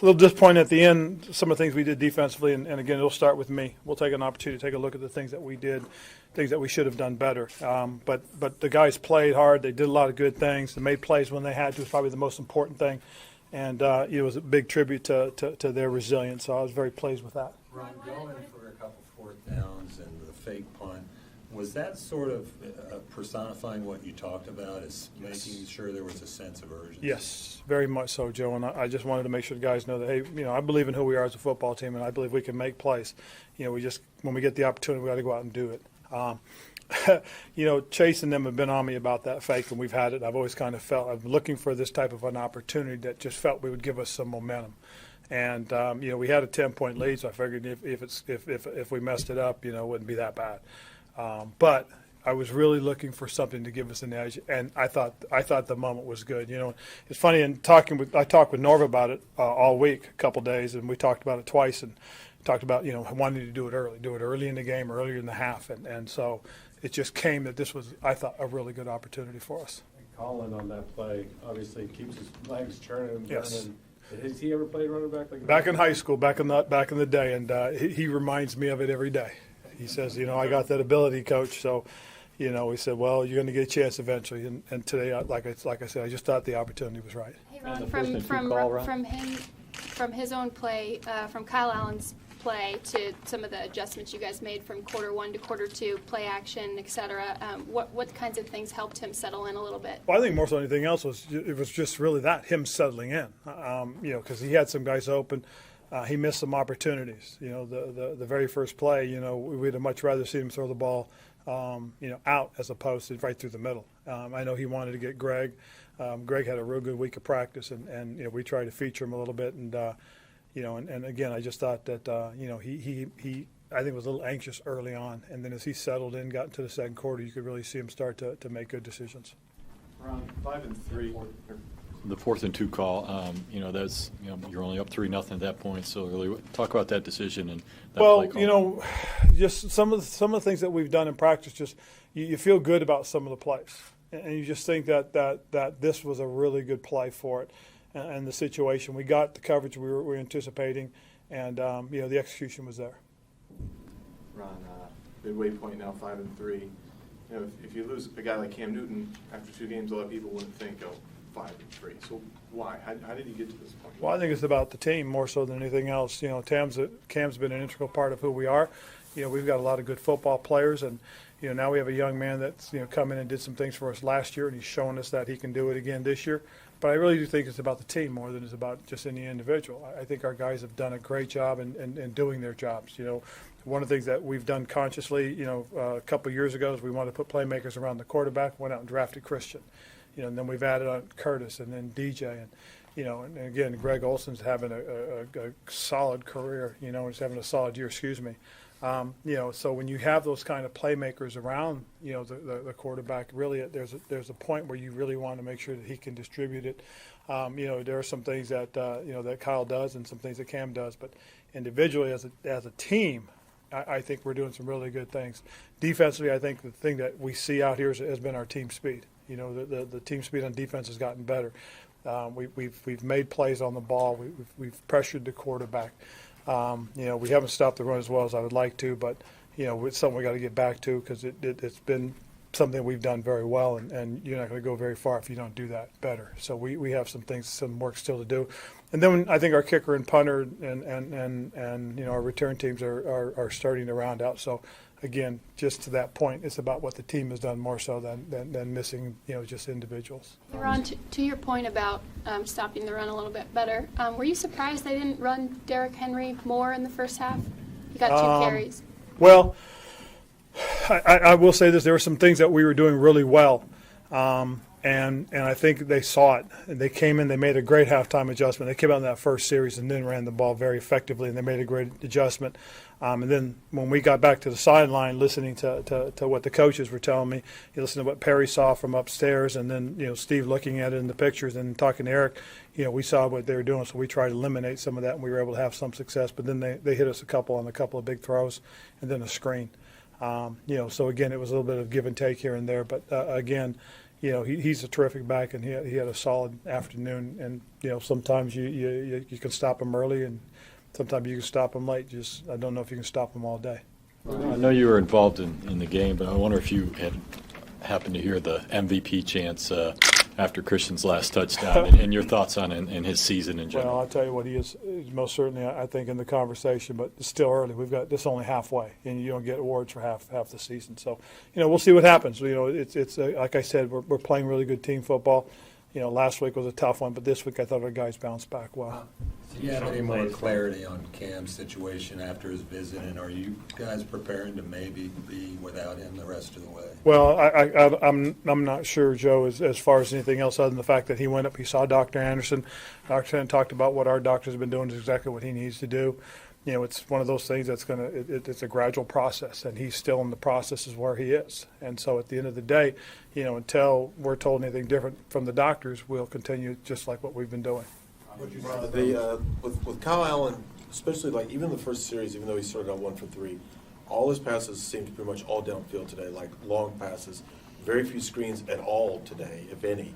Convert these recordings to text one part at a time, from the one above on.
little disappointed at the end, some of the things we did defensively, and again, it'll start with me. We'll take an opportunity to take a look at the things that we did, things that we should have done better. But the guys played hard. They did a lot of good things. They made plays when they had to. Was probably the most important thing, and it was a big tribute to their resilience. So I was very pleased with that. Ron, going for a couple fourth downs and the fake punt, was that sort of personifying what you talked about, is making sure there was a sense of urgency? Yes, very much so, Joe. And I just wanted to make sure the guys know that, hey, I believe in who we are as a football team, and I believe we can make plays. We just, when we get the opportunity, we got to go out and do it. Chase and them have been on me about that fake, and we've had it. I've always kind of felt I'm looking for this type of an opportunity that just felt we would give us some momentum. And we had a 10-point lead, so I figured if we messed it up, it wouldn't be that bad. But I was really looking for something to give us an edge, and I thought the moment was good. It's funny. I talked with Norva about it all week, a couple days, and we talked about it twice, and talked about wanting to do it early in the game, earlier in the half, and so it just came that this was, I thought, a really good opportunity for us. Colin on that play obviously keeps his legs churning and burning. Yes. Has he ever played running back like that? Back in high school, back in the day, and he reminds me of it every day. He says, I got that ability, Coach. So, he said, well, you're going to get a chance eventually. And today, like I said, I just thought the opportunity was right. Hey, Ron, from his own play, from Kyle Allen's play to some of the adjustments you guys made from quarter one to quarter two, play action, et cetera, what kinds of things helped him settle in a little bit? Well, I think more so than anything else it was just really that, him settling in, because he had some guys open. He missed some opportunities. The very first play, we'd have much rather seen him throw the ball, out as opposed to right through the middle. I know he wanted to get Greg. Greg had a real good week of practice, and we tried to feature him a little bit. And and again, I just thought that he I think was a little anxious early on, and then as he settled in, got into the second quarter, you could really see him start to make good decisions. Around 5 and 3. The 4th and 2 call, that's you're only up 3-0 at that point. So really, talk about that decision and that play call. Just some of the things that we've done in practice. Just you feel good about some of the plays, and you just think that this was a really good play for it, and the situation. We got the coverage we were anticipating, and the execution was there. Ron, midway point now, 5 and 3. If you lose a guy like Cam Newton after 2 games, a lot of people wouldn't think, 5 and 3. So why? How did he get to this point? Well, I think it's about the team more so than anything else. Cam's been an integral part of who we are. We've got a lot of good football players, and now we have a young man that's come in and did some things for us last year, and he's shown us that he can do it again this year. But I really do think it's about the team more than it's about just any individual. I think our guys have done a great job in doing their jobs. One of the things that we've done consciously, a couple of years ago is we wanted to put playmakers around the quarterback, went out and drafted Christian. And then we've added on Curtis and then DJ. And again, Greg Olson's having a solid career, he's having a solid year, so when you have those kind of playmakers around, the quarterback, really there's a point where you really want to make sure that he can distribute it. There are some things that, that Kyle does and some things that Cam does, but individually as a team, I think we're doing some really good things. Defensively, I think the thing that we see out here has been our team speed. The team speed on defense has gotten better. We've made plays on the ball. We've pressured the quarterback. We haven't stopped the run as well as I would like to, but it's something we got to get back to because it's been something we've done very well, and you're not going to go very far if you don't do that better. So we have some work still to do. And then I think our kicker and punter and our return teams are starting to round out. So again, just to that point, it's about what the team has done more so than missing just individuals. Ron, to your point about stopping the run a little bit better, were you surprised they didn't run Derrick Henry more in the first half? He got 2 carries. Well, I will say this: there were some things that we were doing really well. And I think they saw it. And they came in, they made a great halftime adjustment. They came out in that first series and then ran the ball very effectively, and they made a great adjustment. And then when we got back to the sideline, listening to what the coaches were telling me, you listen to what Perry saw from upstairs, and then Steve looking at it in the pictures and talking to Eric, we saw what they were doing, so we tried to eliminate some of that, and we were able to have some success. But then they hit us a couple of big throws, and then a screen. So again, it was a little bit of give and take here and there. But again, he's a terrific back, and he had a solid afternoon. And sometimes you can stop him early, and sometimes you can stop him late. I don't know if you can stop him all day. I know you were involved in the game, but I wonder if you had happened to hear the MVP chants after Christian's last touchdown, and your thoughts on and his season in general. Well, I'll tell you what, he's most certainly, I think, in the conversation, but it's still early. We've got this only halfway, and you don't get awards for half the season. So, we'll see what happens. It's like I said, we're playing really good team football. Last week was a tough one, but this week I thought our guys bounced back well. Do you have any more clarity on Cam's situation after his visit, and are you guys preparing to maybe be without him the rest of the way? Well, I'm not sure, Joe, as far as anything else other than the fact that he went up, he saw Dr. Anderson. Dr. Anderson talked about what our doctor's been doing is exactly what he needs to do. It's one of those things that's it's a gradual process, and he's still in the process is where he is. And so at the end of the day, until we're told anything different from the doctors, we'll continue just like what we've been doing. With Kyle Allen, especially like even the first series, even though he sort of got 1 for 3, all his passes seemed pretty much all downfield today, like long passes. Very few screens at all today, if any.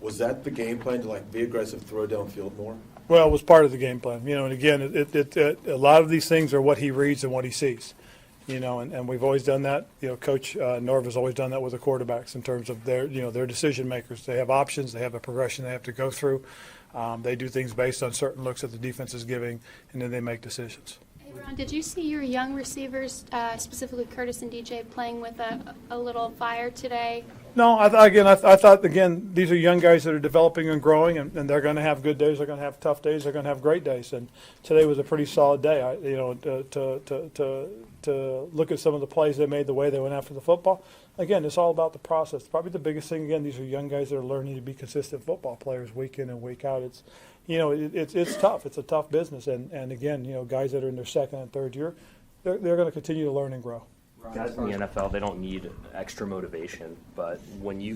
Was that the game plan to be aggressive, throw downfield more? Well, it was part of the game plan, and again, a lot of these things are what he reads and what he sees, and we've always done that. Coach Norv has always done that with the quarterbacks in terms of their decision makers. They have options, they have a progression they have to go through. They do things based on certain looks that the defense is giving, and then they make decisions. Hey, Ron, did you see your young receivers, specifically Curtis and DJ, playing with a little fire today? No, I thought, these are young guys that are developing and growing, and they're going to have good days, they're going to have tough days, they're going to have great days. And today was a pretty solid day. To look at some of the plays they made, the way they went after the football. Again, it's all about the process. Probably the biggest thing, again, these are young guys that are learning to be consistent football players week in and week out. It's tough. It's a tough business. And again, guys that are in their second and third year, they're going to continue to learn and grow. Guys in the NFL, they don't need extra motivation, but when you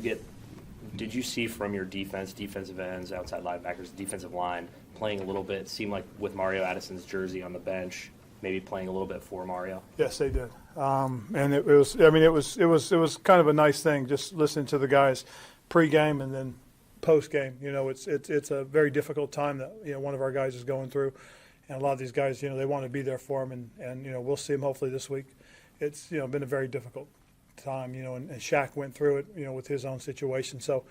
did you see from your defensive ends, outside linebackers, defensive line, playing a little bit, seemed like with Mario Addison's jersey on the bench, maybe playing a little bit for Mario? Yes, they did. And it was kind of a nice thing just listening to the guys pregame and then postgame. It's a very difficult time that, one of our guys is going through. And a lot of these guys, they want to be there for him, and we'll see him hopefully this week. It's been a very difficult time, and Shaq went through it, with his own situation. So,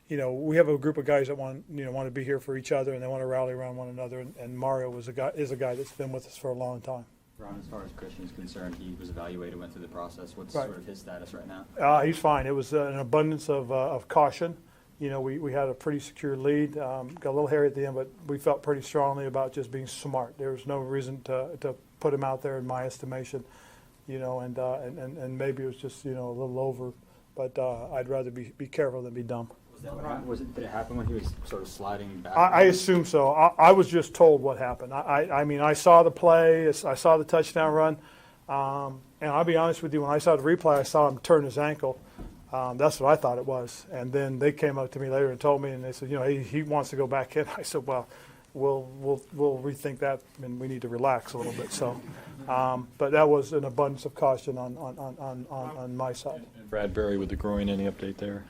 we have a group of guys that want to be here for each other, and they want to rally around one another. And Mario is a guy that's been with us for a long time. Ron, as far as Christian's concerned, he was evaluated, went through the process. What's Right. sort of his status right now? He's fine. It was an abundance of caution. We had a pretty secure lead. Got a little hairy at the end, but we felt pretty strongly about just being smart. There was no reason to put him out there, in my estimation. And maybe it was just a little over, but I'd rather be careful than be dumb. Did it happen when he was sort of sliding back? I assume so. I was just told what happened. I mean, I saw the play, I saw the touchdown run, and I'll be honest with you, when I saw the replay, I saw him turn his ankle. That's what I thought it was. And then they came up to me later and told me, and they said, he wants to go back in. I said, well, we'll rethink that, and we need to relax a little bit. So, but that was an abundance of caution on my side. And Bradbury with the groin, any update there?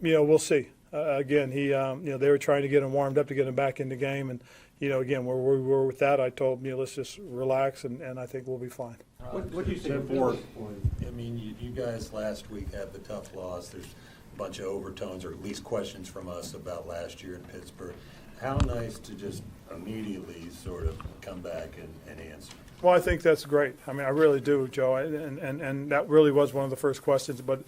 We'll see. Again, he, they were trying to get him warmed up to get him back in the game, and again, where we were with that, I told him, let's just relax, and I think we'll be fine. What do you think for? I mean, you guys last week had the tough loss. There's a bunch of overtones, or at least questions from us about last year in Pittsburgh. How nice to just immediately sort of come back and answer. Well, I think that's great. I mean, I really do, Joe, and that really was one of the first questions. But,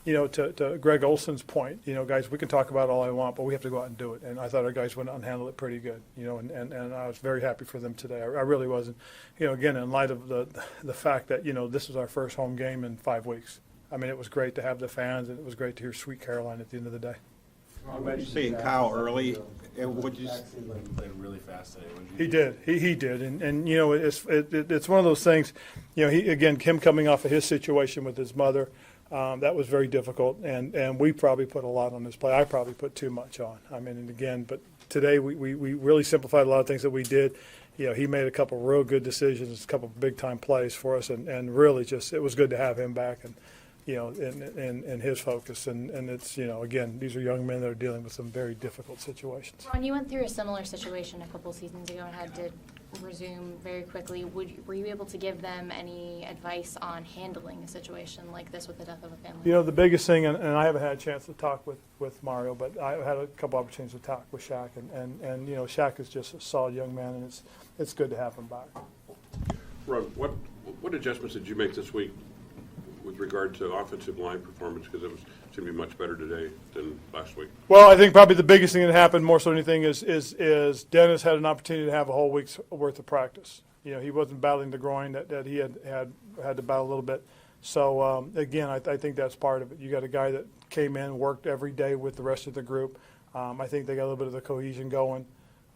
to Greg Olson's point, guys, we can talk about it all I want, but we have to go out and do it. And I thought our guys went out and handled it pretty good, and I was very happy for them today. I really was. And, again, in light of the fact that, this was our first home game in 5 weeks. I mean, it was great to have the fans, and it was great to hear Sweet Caroline at the end of the day. Seeing Kyle early, would you? He played really fast today. He did. He did. And it's one of those things, him coming off of his situation with his mother, that was very difficult. And we probably put a lot on his play. I probably put too much on. I mean, and again, but today we really simplified a lot of things that we did. He made a couple real good decisions, a couple big-time plays for us, and really just it was good to have him back. And, in his focus. And it's, again, these are young men that are dealing with some very difficult situations. Ron, you went through a similar situation a couple seasons ago and had to resume very quickly. Were you able to give them any advice on handling a situation like this with the death of a family? The biggest thing, and I haven't had a chance to talk with Mario, but I had a couple opportunities to talk with Shaq, and Shaq is just a solid young man, and it's good to have him back. Ron, what adjustments did you make this week with regard to offensive line performance? Because it seemed to be much better today than last week. Well, I think probably the biggest thing that happened more so than anything is Dennis had an opportunity to have a whole week's worth of practice. He wasn't battling the groin that he had to battle a little bit. So, again, I think that's part of it. You got a guy that came in, worked every day with the rest of the group. I think they got a little bit of the cohesion going.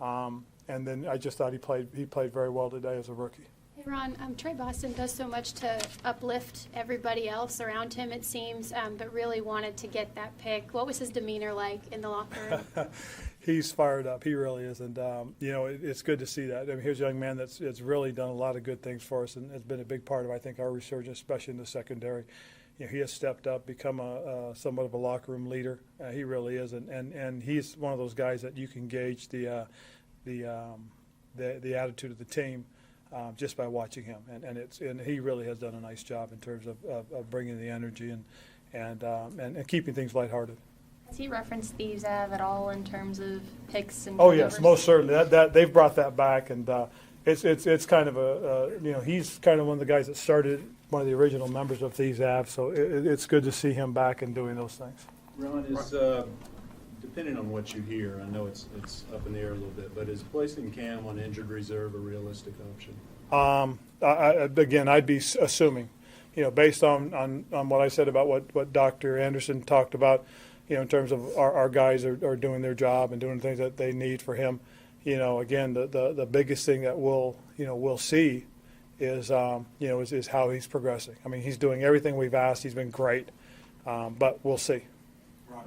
And then I just thought he played very well today as a rookie. Hey, Ron, Trey Boston does so much to uplift everybody else around him, it seems, but really wanted to get that pick. What was his demeanor like in the locker room? He's fired up. He really is. And, it's good to see that. I mean, here's a young man that's really done a lot of good things for us and has been a big part of, I think, our resurgence, especially in the secondary. He has stepped up, become somewhat of a locker room leader. He really is. And he's one of those guys that you can gauge the attitude of the team just by watching him. And he really has done a nice job in terms of bringing the energy and keeping things lighthearted. Has he referenced Thieves Ave at all in terms of picks and? Oh yes, most certainly. That they've brought that back, and it's kind of he's kind of one of the guys that started, one of the original members of Thieves Ave. So it's good to see him back and doing those things. Ron, is depending on what you hear, I know it's up in the air a little bit, but is placing Cam on injured reserve a realistic option? Again, I'd be assuming, based on what I said about what Dr. Anderson talked about, in terms of our guys are doing their job and doing things that they need for him. Again, the biggest thing that we'll see is how he's progressing. I mean, he's doing everything we've asked. He's been great, but we'll see.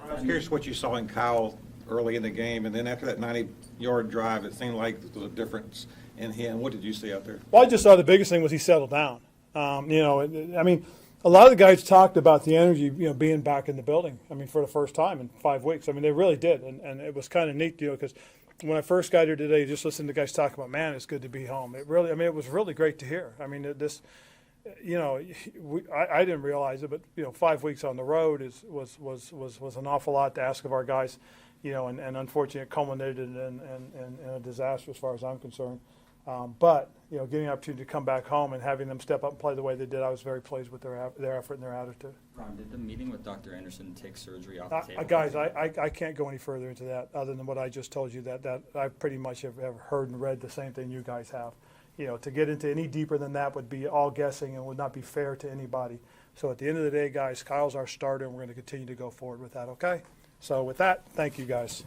I was curious what you saw in Kyle early in the game, and then after that 90-yard drive, it seemed like there was a difference in him. What did you see out there? Well, I just thought the biggest thing was he settled down. I mean, a lot of the guys talked about the energy, being back in the building. I mean, for the first time in 5 weeks. I mean, they really did, and it was kind of neat, because when I first got here today, just listening to guys talk about, man, it's good to be home. It was really great to hear. I mean, I didn't realize it, but 5 weeks on the road was an awful lot to ask of our guys, and unfortunately it culminated in a disaster as far as I'm concerned. But getting an opportunity to come back home and having them step up and play the way they did, I was very pleased with their effort and their attitude. Ron, did the meeting with Dr. Anderson take surgery off the table? Guys, I can't go any further into that other than what I just told you. That I pretty much have heard and read the same thing you guys have. To get into any deeper than that would be all guessing and would not be fair to anybody. So at the end of the day, guys, Kyle's our starter, and we're going to continue to go forward with that, okay? So with that, thank you, guys.